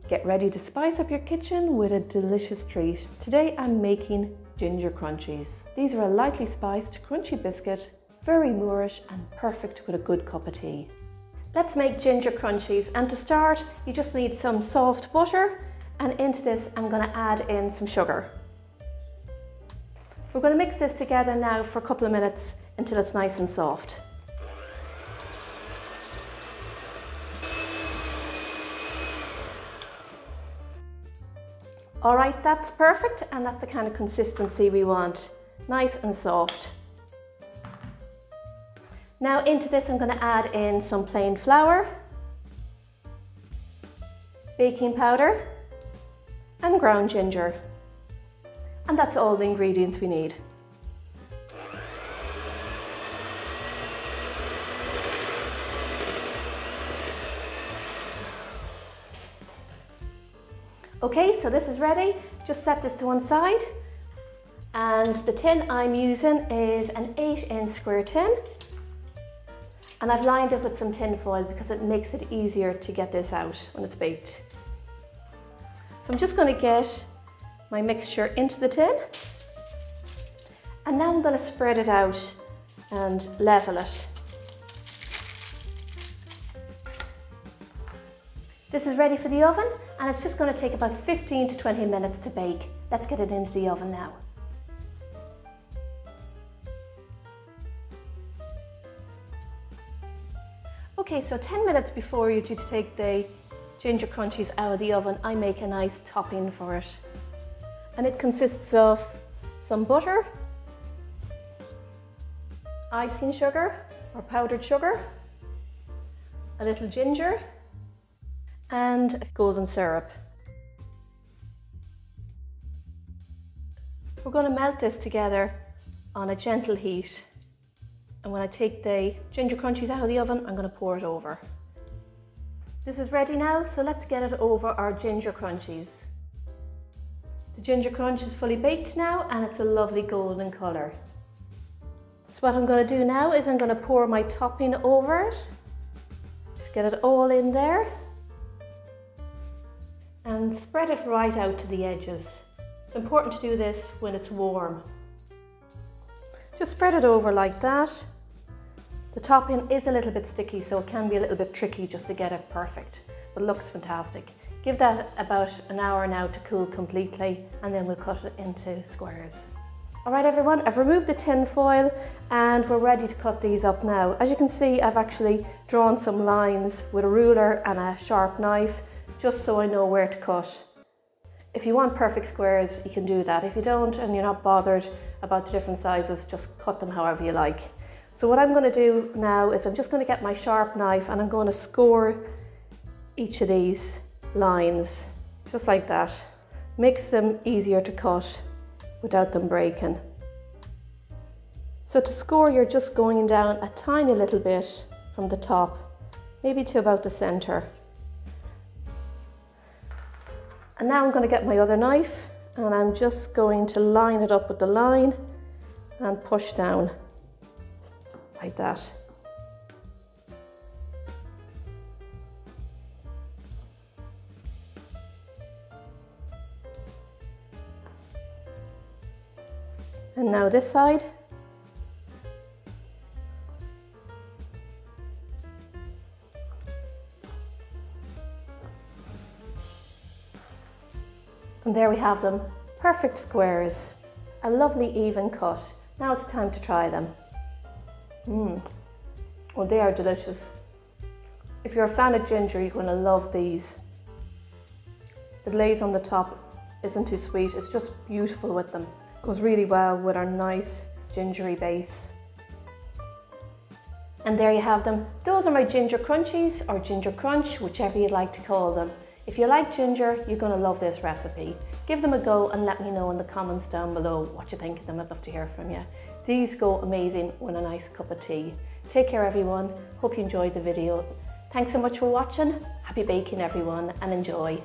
Get ready to spice up your kitchen with a delicious treat. Today I'm making ginger crunchies. These are a lightly spiced crunchy biscuit, very moreish and perfect with a good cup of tea. Let's make ginger crunchies, and to start you just need some soft butter, and into this I'm going to add in some sugar. We're going to mix this together now for a couple of minutes until it's nice and soft. Alright, that's perfect, and that's the kind of consistency we want. Nice and soft. Now into this I'm going to add in some plain flour, baking powder and ground ginger. And that's all the ingredients we need. Okay, so this is ready. Just set this to one side. And the tin I'm using is an 8-inch square tin. And I've lined it with some tin foil because it makes it easier to get this out when it's baked. So I'm just going to get my mixture into the tin. And now I'm going to spread it out and level it. This is ready for the oven, and it's just going to take about 15 to 20 minutes to bake. Let's get it into the oven now. Okay, so 10 minutes before you're due to take the ginger crunchies out of the oven, I make a nice topping for it. And it consists of some butter, icing sugar or powdered sugar, a little ginger, and golden syrup. We're going to melt this together on a gentle heat, and when I take the ginger crunchies out of the oven, I'm going to pour it over. This is ready now, so let's get it over our ginger crunchies. The ginger crunch is fully baked now, and it's a lovely golden colour. So what I'm going to do now is I'm going to pour my topping over it. Just get it all in there. And spread it right out to the edges. It's important to do this when it's warm. Just spread it over like that. The topping is a little bit sticky, so it can be a little bit tricky just to get it perfect, but it looks fantastic. Give that about an hour now to cool completely, and then we'll cut it into squares. Alright everyone, I've removed the tin foil and we're ready to cut these up now. As you can see, I've actually drawn some lines with a ruler and a sharp knife, just so I know where to cut. If you want perfect squares, you can do that. If you don't and you're not bothered about the different sizes, just cut them however you like. So what I'm going to do now is I'm just going to get my sharp knife and I'm going to score each of these lines, just like that. Makes them easier to cut without them breaking. So to score, you're just going down a tiny little bit from the top, maybe to about the centre. And now I'm going to get my other knife and I'm just going to line it up with the line and push down like that. And now this side. And there we have them, perfect squares. A lovely even cut. Now it's time to try them. Well, they are delicious. If you're a fan of ginger, you're going to love these. The glaze on the top isn't too sweet, it's just beautiful with them. Goes really well with our nice gingery base. And there you have them. Those are my ginger crunchies, or ginger crunch, whichever you'd like to call them. If you like ginger, you're going to love this recipe. Give them a go and let me know in the comments down below what you think of them. I'd love to hear from you. These go amazing with a nice cup of tea. Take care everyone. Hope you enjoyed the video. Thanks so much for watching. Happy baking everyone, and enjoy.